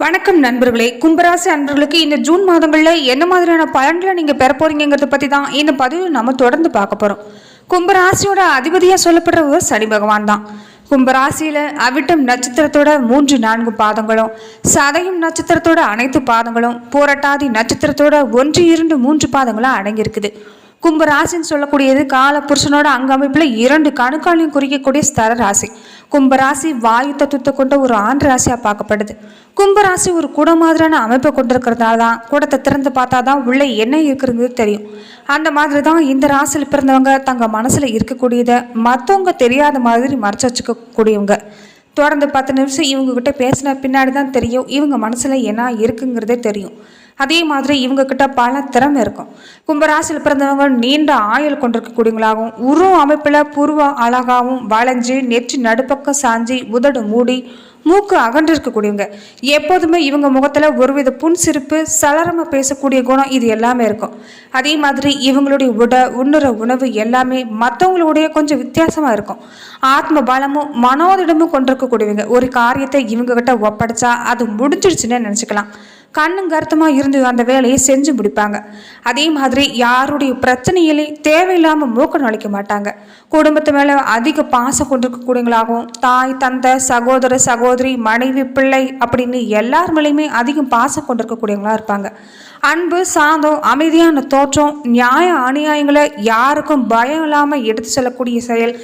வணக்கம் நண்பர்களே. கும்பராசி அன்பர்களுக்கு இந்த ஜூன் மாதங்களில் என்ன மாதிரியான பலன்களை நீங்கள் பெற போறீங்கிறத பற்றி தான் இந்த பதிவில் நம்ம தொடர்ந்து பார்க்க போகிறோம். கும்பராசியோட அதிபதியாக சொல்லப்படுறவர் சனி பகவான் தான். கும்பராசியில் அவிட்டம் நட்சத்திரத்தோட 3-4 பாதங்களும், சதயம் நட்சத்திரத்தோட அனைத்து பாதங்களும், பூரட்டாதி நட்சத்திரத்தோட 1-2-3 பாதங்களும் அடங்கியிருக்குது. கும்பராசின்னு சொல்லக்கூடியது கால புருஷனோட அங்க அமைப்புல 2 கணுக்காலையும் குறிக்கக்கூடிய ஸ்தர ராசி. கும்பராசி வாயு தத்துவத்தை கொண்ட ஒரு ஆண் ராசியா பார்க்கப்படுது. கும்பராசி ஒரு கூட மாதிரியான அமைப்பை கொண்டிருக்கிறதுனால தான் கூடத்தை திறந்து பார்த்தா தான் உள்ள என்ன இருக்குறது தெரியும். அந்த மாதிரி தான் இந்த ராசியில் பிறந்தவங்க தங்க மனசுல இருக்கக்கூடியதை மற்றவங்க தெரியாத மாதிரி மறைச்சு வச்சுக்க கூடியவங்க. தொடர்ந்து 10 நிமிஷம் இவங்க கிட்ட பேசின பின்னாடி தான் தெரியும் இவங்க மனசுல என்ன இருக்குங்கிறதே தெரியும். அதே மாதிரி இவங்க கிட்ட பல திறமை இருக்கும். கும்பராசியில் பிறந்தவங்க நீண்ட ஆயுள் கொண்டிருக்கக்கூடியவங்களாகவும், உருவ அமைப்புல பூர்வ அழகாகவும், வளைஞ்சு நெற்றி நடுப்பக்கம் சாஞ்சி உதடு மூடி மூக்கு அகன்று இருக்கக்கூடியவங்க. எப்போதுமே இவங்க முகத்துல ஒருவித புன்சிரிப்பு, சலரமா பேசக்கூடிய குணம் இது எல்லாமே இருக்கும். அதே மாதிரி இவங்களுடைய உண்ணுற உணவு எல்லாமே மற்றவங்களுடைய கொஞ்சம் வித்தியாசமா இருக்கும். ஆத்ம பலமும் மனோதிடமும் கொண்டிருக்கக்கூடியவங்க. ஒரு காரியத்தை இவங்க கிட்ட ஒப்படைச்சா அது முடிஞ்சிடுச்சுன்னு நினைச்சுக்கலாம். கண்ணும் கருத்துமா இருந்து அந்த வேலையை செஞ்சு முடிப்பாங்க. அதே மாதிரி யாருடைய பிரச்சனையிலே தேவையில்லாமல் மூக்க நுழைக்க மாட்டாங்க. குடும்பத்து மேலே அதிக பாசம் கொண்டிருக்கக்கூடியவங்களாகவும், தாய் தந்தை சகோதர சகோதரி மனைவி பிள்ளை அப்படின்னு எல்லார் மேலேயுமே அதிகம் பாசம் கொண்டிருக்கக்கூடியவங்களா இருப்பாங்க. அன்பு சாந்தம் அமைதியான தோற்றம், நியாய அநியாயங்களை யாருக்கும் பயம் இல்லாமல் எடுத்து செல்லக்கூடிய செயல்,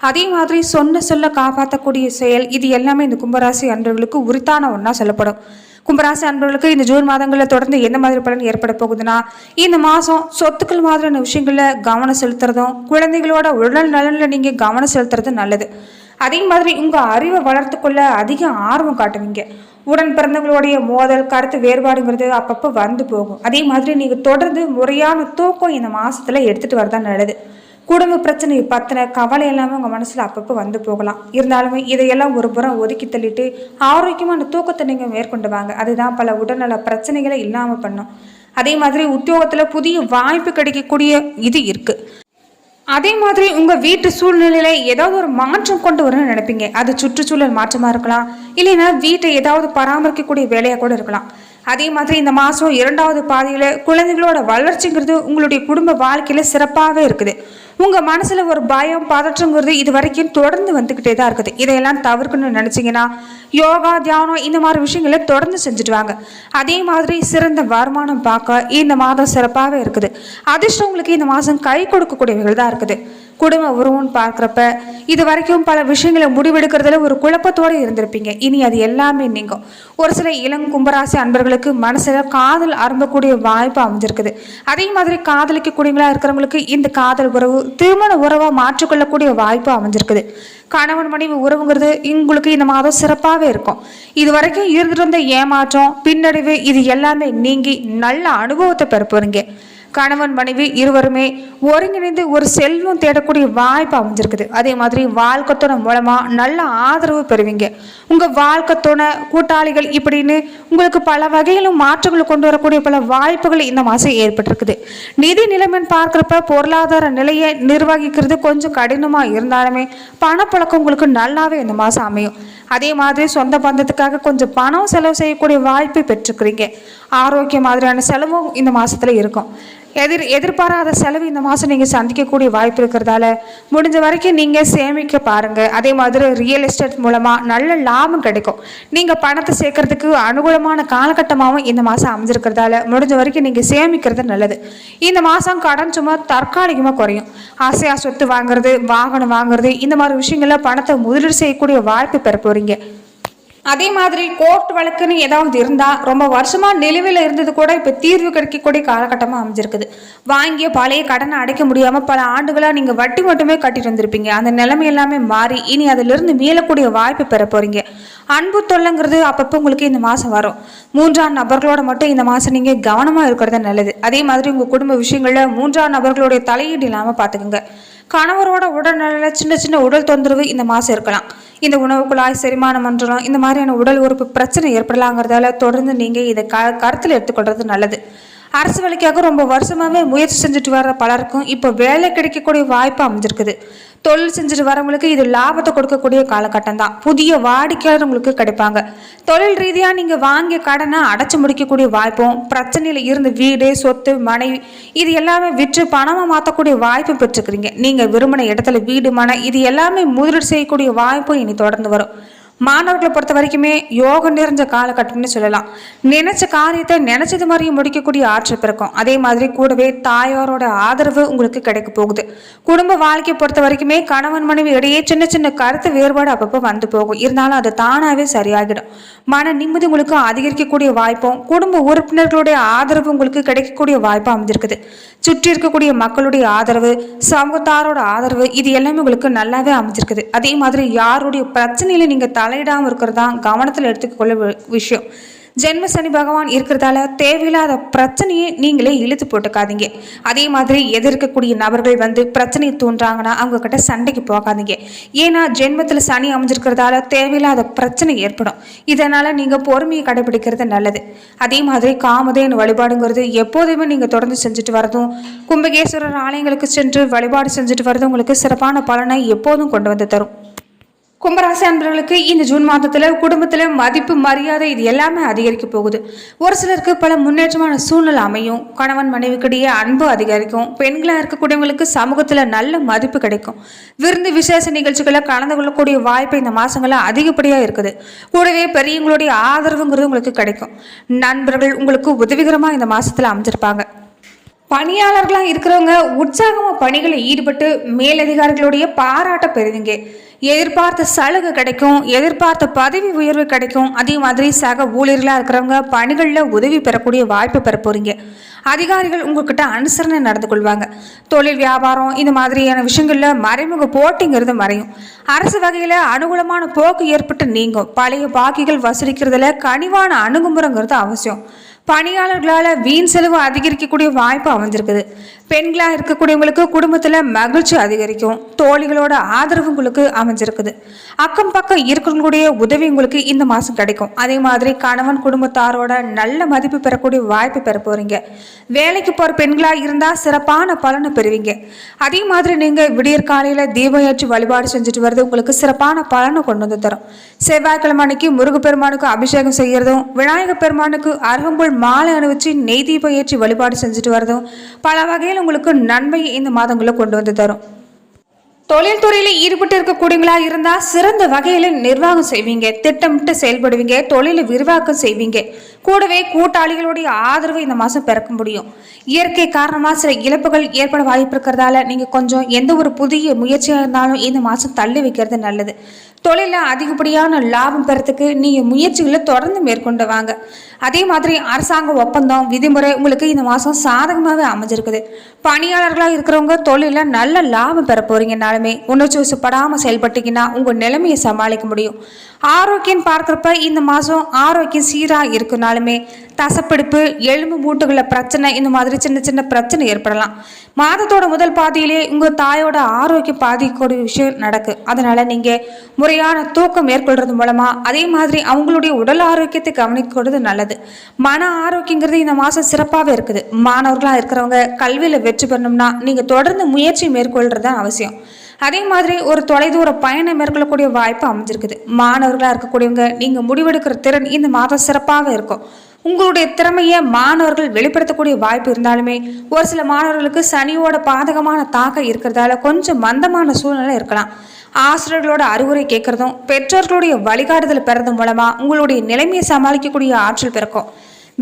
அதே மாதிரி சொல்ல காப்பாற்றக்கூடிய செயல், இது எல்லாமே இந்த கும்பராசி அன்பர்களுக்கு உரித்தான ஒன்றா சொல்லப்படும். கும்பராசி அன்பர்களுக்கு இந்த ஜூன் மாதங்களில் தொடர்ந்து என்ன மாதிரி பலன் ஏற்பட போகுதுன்னா, இந்த மாதம் சொத்துக்கள் மாதிரியான விஷயங்களில் கவனம் செலுத்துறதும், குழந்தைகளோட உடல் நலனில் நீங்கள் கவனம் செலுத்துறது நல்லது. அதே மாதிரி உங்கள் அறிவை வளர்த்துக்கொள்ள அதிக ஆர்வம் காட்டுவீங்க. உடன் பிறந்தவங்களுடைய மோதல் கருத்து வேறுபாடுங்கிறது அப்பப்போ வந்து போகும். அதே மாதிரி நீங்கள் தொடர்ந்து முறையான தூக்கம் இந்த மாதத்தில் எடுத்துகிட்டு வரதான் நல்லது. குடும்ப பிரச்சனை பற்றின கவலை எல்லாமே உங்கள் மனசில் அப்பப்போ வந்து போகலாம். இருந்தாலுமே இதையெல்லாம் ஒரு புறம் ஒதுக்கி தள்ளிட்டு ஆரோக்கியமான தூக்கத்தை நீங்கள் மேற்கொண்டு வாங்க. அதுதான் பல உடல்நல பிரச்சனைகளை இல்லாமல் பண்ணும். அதே மாதிரி உத்தியோகத்தில் புதிய வாய்ப்பு கிடைக்கக்கூடிய இது இருக்குது. அதே மாதிரி உங்கள் வீட்டு சூழ்நிலையில ஏதாவது ஒரு மாற்றம் கொண்டு வரணும்னு நினைப்பீங்க. அது சுற்றுச்சூழல் மாற்றமாக இருக்கலாம், இல்லைன்னா வீட்டை ஏதாவது பராமரிக்கக்கூடிய வேலையாக கூட இருக்கலாம். அதே மாதிரி இந்த மாதம் 2வது பாதியில் குழந்தைகளோட வளர்ச்சிங்கிறது உங்களுடைய குடும்ப வாழ்க்கையில் சிறப்பாகவே இருக்குது. உங்கள் மனசில் ஒரு பயம் பதற்றங்கிறது இது வரைக்கும் தொடர்ந்து வந்துக்கிட்டே தான் இருக்குது. இதையெல்லாம் தவிர்க்கணும்னு நினச்சிங்கன்னா யோகா தியானம் இந்த மாதிரி விஷயங்களை தொடர்ந்து செஞ்சுட்டு வாங்க. அதே மாதிரி சிறந்த வருமானம் பார்க்க இந்த மாதம் சிறப்பாகவே இருக்குது. அதிர்ஷ்டம் உங்களுக்கு இந்த மாதம் கை கொடுக்கக்கூடியவர்கள் தான் இருக்குது. குடும்ப உறவுன்னு பார்க்குறப்ப இது வரைக்கும் பல விஷயங்களை முடிவெடுக்கிறதுல ஒரு குழப்பத்தோடு இருந்திருப்பீங்க. இனி அது எல்லாமே நீங்கும். ஒரு சில இளங்கும்பராசி அன்பர்களுக்கு மனசில் காதல் அரும்பக்கூடிய வாய்ப்பு அமைஞ்சிருக்குது. அதே மாதிரி காதலிக்கக்கூடியவங்களா இருக்கிறவங்களுக்கு இந்த காதல் உறவு திருமண உறவாக மாற்றிக்கொள்ளக்கூடிய வாய்ப்பு அமைஞ்சிருக்குது. கணவன் மனைவி உறவுங்கிறது உங்களுக்கு இந்த மாதம் சிறப்பாகவே இருக்கும். இது வரைக்கும் இருந்துட்டு வந்த ஏமாற்றம் பின்னடைவு இது எல்லாமே நீங்கி நல்ல அனுபவத்தை பெற போறீங்க. கணவன் மனைவி இருவருமே ஒருங்கிணைந்து ஒரு செல்வம் தேடக்கூடிய வாய்ப்பு அமைஞ்சிருக்குது. அதே மாதிரி வாழ்க்கை மூலமா நல்ல ஆதரவு பெறுவீங்க. உங்க வாழ்க்கை கூட்டாளிகள் இப்படின்னு உங்களுக்கு பல வகையிலும் மாற்றங்களை கொண்டு வரக்கூடிய பல வாய்ப்புகள் இந்த மாதம் ஏற்பட்டிருக்குது. நிதி நிலைமைன்னு பார்க்குறப்ப பொருளாதார நிலையை நிர்வகிக்கிறது கொஞ்சம் கடினமா இருந்தாலுமே பணப்பழக்கம் உங்களுக்கு நல்லாவே இந்த மாதம் அமையும். அதே மாதிரி சொந்த பந்தத்துக்காக கொஞ்சம் பணம் செலவு செய்யக்கூடிய வாய்ப்பை பெற்றுக்கிறீங்க. ஆரோக்கிய மாதிரியான செலவும் இந்த மாதத்துல இருக்கும். எதிர்பாராத செலவு இந்த மாதம் நீங்கள் சந்திக்கக்கூடிய வாய்ப்பு இருக்கிறதால முடிஞ்ச வரைக்கும் நீங்கள் சேமிக்க பாருங்கள். அதே மாதிரி ரியல் எஸ்டேட் மூலமாக நல்ல லாபம் கிடைக்கும். நீங்கள் பணத்தை சேர்க்கறதுக்கு அனுகூலமான காலகட்டமாகவும் இந்த மாதம் அமைஞ்சிருக்கிறதால முடிஞ்ச வரைக்கும் நீங்கள் சேமிக்கிறது நல்லது. இந்த மாதம் கடன் சும்மா தற்காலிகமாக குறையும். ஆசையாக சொத்து வாங்குறது, வாகனம் வாங்குறது இந்த மாதிரி விஷயங்களில் பணத்தை முதலீடு செய்யக்கூடிய வாய்ப்பு பெற போகிறீங்க. அதே மாதிரி கோர்ட் வழக்குன்னு ஏதாவது இருந்தால் ரொம்ப வருஷமாக நிலுவையில் இருந்தது கூட இப்போ தீர்வு கிடைக்கக்கூடிய காலகட்டமாக அமைஞ்சிருக்குது. வாங்கிய பழைய கடனை அடைக்க முடியாமல் பல ஆண்டுகளாக நீங்கள் வட்டி மட்டுமே கட்டிட்டு வந்திருப்பீங்க. அந்த நிலைமை எல்லாமே மாறி இனி அதிலிருந்து மீளக்கூடிய வாய்ப்பு பெற போகிறீங்க. அன்பு தொல்லைங்கிறது அப்பப்போ உங்களுக்கு இந்த மாதம் வரும். 3ஆம் நபர்களோட மட்டும் இந்த மாதம் நீங்கள் கவனமாக இருக்கிறது நல்லது. அதே மாதிரி உங்கள் குடும்ப விஷயங்களில் 3ஆம் நபர்களுடைய தலையீடு இல்லாமல் பார்த்துக்குங்க. கணவரோட உடல்நல சின்ன உடல் தொந்தரவு இந்த மாதம் இருக்கலாம். இந்த உணவு குழாய் செரிமானம் மன்றம் இந்த மாதிரியான உடல் உறுப்பு பிரச்சனை ஏற்படலாங்கிறதால தொடர்ந்து நீங்கள் இதை கருத்தில் எடுத்துக்கொள்வது நல்லது. அரசு வேலைக்காக ரொம்ப வருஷமாவே முயற்சி செஞ்சுட்டு வர பலருக்கும் இப்போ வேலை கிடைக்கக்கூடிய வாய்ப்பு அமைஞ்சிருக்குது. தொழில் செஞ்சுட்டு வரவங்களுக்கு இது லாபத்தை கொடுக்கக்கூடிய காலகட்டம் தான். புதிய வாடிக்கையாளர் உங்களுக்கு கிடைப்பாங்க. தொழில் ரீதியா நீங்க வாங்கிய கடனை அடைச்சு முடிக்கக்கூடிய வாய்ப்பும், பிரச்சனையில இருந்து வீடு, சொத்து, மனைவி இது எல்லாமே விற்று பணமா மாற்றக்கூடிய வாய்ப்பு பெற்றுக்கிறீங்க. நீங்க விரும்பின இடத்துல வீடு, மனை இது எல்லாமே முதலீடு செய்யக்கூடிய வாய்ப்பும் இனி தொடர்ந்து வரும். மாணவர்களை பொறுத்த வரைக்குமே யோகம் நிறைஞ்ச காலகட்டம்னு சொல்லலாம். நினைச்ச காரியத்தை நினைச்சது மாதிரியும் முடிக்கக்கூடிய ஆற்றல் பிறக்கும். அதே மாதிரி கூடவே தாயாரோட ஆதரவு உங்களுக்கு கிடைக்க போகுது. குடும்ப வாழ்க்கையை பொறுத்த வரைக்குமே கணவன் மனைவி இடையே சின்ன சின்ன கருத்து வேறுபாடு அப்பப்போ வந்து போகும். இருந்தாலும் அது தானாவே சரியாகிடும். மன நிம்மதி உங்களுக்கு அதிகரிக்கக்கூடிய வாய்ப்பும், குடும்ப உறுப்பினர்களுடைய ஆதரவு உங்களுக்கு கிடைக்கக்கூடிய வாய்ப்பும் அமைஞ்சிருக்குது. சுற்றி இருக்கக்கூடிய மக்களுடைய ஆதரவு, சமூகத்தாரோட ஆதரவு இது எல்லாமே உங்களுக்கு நல்லாவே அமைஞ்சிருக்குது. அதே மாதிரி யாருடைய பிரச்சனையில நீங்க தலையிடாமல் இருக்கிறது தான் கவனத்தில் எடுத்துக்கொள்ள விஷயம். ஜென்ம சனி பகவான் இருக்கிறதால தேவையில்லாத பிரச்சனையை நீங்களே இழுத்து போட்டுக்காதீங்க. அதே மாதிரி எதிர்க்கக்கூடிய நபர்கள் வந்து பிரச்சனையை தூண்டுறாங்கன்னா அவங்க கிட்ட சண்டைக்கு போகாதீங்க. ஏன்னா ஜென்மத்தில் சனி அமைஞ்சிருக்கிறதால தேவையில்லாத பிரச்சனை ஏற்படும். இதனால நீங்க பொறுமையை கடைபிடிக்கிறது நல்லது. அதே மாதிரி காமதேனு வழிபாடுங்கிறது எப்போதுமே நீங்க தொடர்ந்து செஞ்சுட்டு வரதும், கும்பகேஸ்வரர் ஆலயங்களுக்கு சென்று வழிபாடு செஞ்சுட்டு வரதும் உங்களுக்கு சிறப்பான பலனை எப்போதும் கொண்டு வந்து தரும். கும்பராசி அன்பர்களுக்கு இந்த ஜூன் மாதத்துல குடும்பத்துல மதிப்பு, மரியாதை இது எல்லாமே அதிகரிக்க போகுது. ஒரு சிலருக்கு பல முன்னேற்றமான சூழ்நிலை அமையும். கணவன் மனைவிக்கிடையே அன்பு அதிகரிக்கும். பெண்களா இருக்கக்கூடியவங்களுக்கு சமூகத்துல நல்ல மதிப்பு கிடைக்கும். விருந்து விசேஷ நிகழ்ச்சிகளை கலந்து கொள்ளக்கூடிய வாய்ப்பு இந்த மாசங்கள்ல அதிகப்படியா இருக்குது. கூடவே பெரியவங்களுடைய ஆதரவுங்கிறது உங்களுக்கு கிடைக்கும். நண்பர்கள் உங்களுக்கு உதவிகரமா இந்த மாசத்துல அமைஞ்சிருப்பாங்க. பணியாளர்களாக இருக்கிறவங்க உற்சாகமாக பணிகளில் ஈடுபட்டு மேலதிகாரிகளுடைய பாராட்ட பெறுவீங்க. எதிர்பார்த்த சலுகை கிடைக்கும். எதிர்பார்த்த பதவி உயர்வு கிடைக்கும். அதே மாதிரி சக ஊழியர்களாக இருக்கிறவங்க பணிகளில் உதவி பெறக்கூடிய வாய்ப்பு பெற போறீங்க. அதிகாரிகள் உங்ககிட்ட அனுசரணை நடந்து கொள்வாங்க. தொழில், வியாபாரம் இந்த மாதிரியான விஷயங்கள்ல மறைமுக போட்டிங்கிறது மறையும். அரசு வகையில் அனுகூலமான போக்கு ஏற்பட்டு நீங்கும். பழைய பாக்கிகள் வசூலிக்கிறதுல கனிவான அணுகுமுறைங்கிறது அவசியம். பணியாளர்களால் வீண் செலவு அதிகரிக்கக்கூடிய வாய்ப்பு அமைஞ்சிருக்குது. பெண்களாக இருக்கக்கூடியவங்களுக்கு குடும்பத்தில் மகிழ்ச்சி அதிகரிக்கும். தோழிகளோட ஆதரவு உங்களுக்கு அமைஞ்சிருக்குது. அக்கம் பக்கம் இருக்கிறவங்களுடைய உதவி உங்களுக்கு இந்த மாதம் கிடைக்கும். அதே மாதிரி கணவன் குடும்பத்தாரோட நல்ல மதிப்பு பெறக்கூடிய வாய்ப்பு பெற போறீங்க. வேலைக்கு போகிற பெண்களாக இருந்தால் சிறப்பான பலனை பெறுவீங்க. அதே மாதிரி நீங்கள் விடியற் காலையில் தீபம் ஏற்றி வழிபாடு செஞ்சுட்டு வர்றது உங்களுக்கு சிறப்பான பலனை கொண்டு வந்து தரும். செவ்வாய்க்கிழமை அன்னைக்கு முருகப்பெருமானுக்கு அபிஷேகம் செய்யறதும், விநாயகர் பெருமானுக்கு அருகம்புல் மாலை அணிவிச்சு நெய் தீபம் ஏற்றி வழிபாடு செஞ்சுட்டு வரதும் பல வகையில் உங்களுக்கு நன்மையை இந்த மாதங்களில் கொண்டு வந்து தரும். தொழில் துறையில ஈடுபட்டு இருக்கக்கூடியவங்களா இருந்தா சிறந்த வகையில நிர்வாகம் செய்வீங்க. திட்டமிட்டு செயல்படுவீங்க. தொழிலை விரிவாக்கம் செய்வீங்க. கூடவே கூட்டாளிகளுடைய ஆதரவு இந்த மாதம் பெறக்க முடியும். இயற்கை காரணமாக சில இழப்புகள் ஏற்பட வாய்ப்பு இருக்கிறதால நீங்கள் கொஞ்சம் எந்த ஒரு புதிய முயற்சியாக இருந்தாலும் இந்த மாதம் தள்ளி வைக்கிறது நல்லது. தொழிலில் அதிகப்படியான லாபம் பெறத்துக்கு நீங்கள் முயற்சிகளை தொடர்ந்து மேற்கொண்டு வாங்க. அதே மாதிரி அரசாங்க ஒப்பந்தம், விதிமுறை உங்களுக்கு இந்த மாதம் சாதகமாகவே அமைஞ்சிருக்குது. பணியாளர்களாக இருக்கிறவங்க தொழிலில் நல்ல லாபம் பெற போறீங்கனாலுமே உணர்ச்சி வசப்படாமல் செயல்பட்டீங்கன்னா உங்கள் நிலைமையை சமாளிக்க முடியும். ஆரோக்கியம் பார்க்குறப்ப இந்த மாதம் ஆரோக்கியம் சீராக இருக்குனாலுமே தசப்பிடிப்பு, எலும்பு மூட்டுகளில் பிரச்சனை இந்த மாதிரி சின்ன சின்ன பிரச்சனை ஏற்படலாம். மாதத்தோட முதல் பாதியிலே உங்கள் தாயோட ஆரோக்கியம் பாதிக்கக்கூடிய விஷயம் நடக்கு. அதனால் நீங்கள் முறையான தூக்கம் மேற்கொள்றது மூலமாக அதே மாதிரி அவங்களுடைய உடல் ஆரோக்கியத்தை கவனிக்கிறது நல்லது. மன ஆரோக்கியங்கிறது இந்த மாதம் சிறப்பாகவே இருக்குது. மாணவர்களாக இருக்கிறவங்க கல்வியில் வெற்றி பெறணும்னா நீங்கள் தொடர்ந்து முயற்சி மேற்கொள்கிறது தான் அவசியம். அதே மாதிரி ஒரு தொலைதூர பயணம் மேற்கொள்ளக்கூடிய வாய்ப்பு அமைஞ்சிருக்குது. மாணவர்களாக இருக்கக்கூடியவங்க நீங்கள் முடிவெடுக்கிற திறன் இந்த மாதம் சிறப்பாகவே இருக்கும். உங்களுடைய திறமையை மாணவர்கள் வெளிப்படுத்தக்கூடிய வாய்ப்பு இருந்தாலுமே ஒரு சில மாணவர்களுக்கு சனியோட பாதகமான தாக்கம் இருக்கிறதால கொஞ்சம் மந்தமான சூழ்நிலை இருக்கலாம். ஆசிரியர்களோட அறிவுரை கேட்கறதும் பெற்றோர்களுடைய வழிகாட்டுதல் பெறது மூலமா உங்களுடைய நிலைமையை சமாளிக்கக்கூடிய ஆற்றல் பிறக்கும்.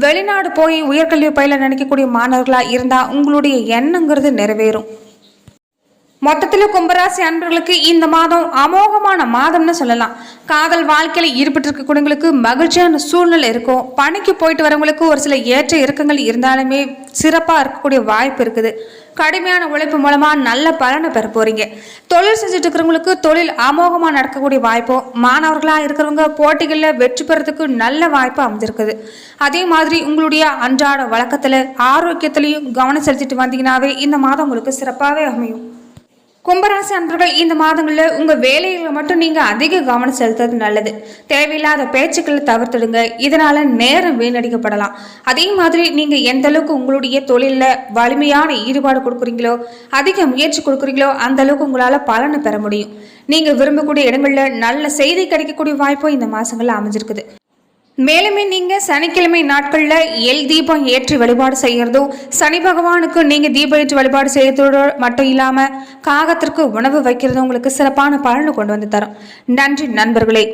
வெளிநாடு போய் உயர்கல்வி பயில நினைக்கக்கூடிய மாணவர்களா இருந்தா உங்களுடைய எண்ணங்கிறது நிறைவேறும். மொத்தத்தில் கும்பராசி அன்பர்களுக்கு இந்த மாதம் அமோகமான மாதம்னு சொல்லலாம். காதல் வாழ்க்கையில ஈடுபட்டு இருக்கக்கூடியவங்களுக்கு மகிழ்ச்சியான சூழ்நிலை இருக்கும். பணிக்கு போயிட்டு வரவங்களுக்கு ஒரு சில ஏற்ற இறக்கங்கள் இருந்தாலுமே சிறப்பாக இருக்கக்கூடிய வாய்ப்பு இருக்குது. கடுமையான உழைப்பு மூலமா நல்ல பலனை பெற போறீங்க. தொழில் செஞ்சுட்டு இருக்கிறவங்களுக்கு தொழில் அமோகமாக நடக்கக்கூடிய வாய்ப்பும், மாணவர்களாக இருக்கிறவங்க போட்டிகளில் வெற்றி பெறதுக்கு நல்ல வாய்ப்பு அமைஞ்சிருக்குது. அதே மாதிரி உங்களுடைய அன்றாட வழக்கத்தில் ஆரோக்கியத்திலையும் கவனம் செலுத்திட்டு வந்தீங்கன்னாவே இந்த மாதம் உங்களுக்கு சிறப்பாகவே அமையும். கும்பராசி அன்பர்கள் இந்த மாதங்களில் உங்கள் வேலைகளை மட்டும் நீங்கள் அதிக கவனம் செலுத்துறது நல்லது. தேவையில்லாத பேச்சுக்களை தவிர்த்துடுங்க. இதனால் நேரம் வீணடிக்கப்படலாம். அதே மாதிரி நீங்கள் எந்த அளவுக்கு உங்களுடைய தொழிலில் வலிமையான ஈடுபாடு கொடுக்குறீங்களோ, அதிக முயற்சி கொடுக்குறீங்களோ, அந்த அளவுக்கு உங்களால் பலனை பெற முடியும். நீங்கள் விரும்பக்கூடிய இடங்களில் நல்ல செய்தி கிடைக்கக்கூடிய வாய்ப்பும் இந்த மாதங்களில் அமைஞ்சிருக்குது. மேலுமே நீங்க சனிக்கிழமை நாட்கள்ல எல் தீபம் ஏற்றி வழிபாடு செய்யறதும், சனி பகவானுக்கு நீங்க தீபம் ஏற்றி வழிபாடு செய்யறதோடு மட்டும் இல்லாம காகத்திற்கு உணவு வைக்கிறதும் உங்களுக்கு சிறப்பான பலனை கொண்டு வந்து தரும். நன்றி நண்பர்களே.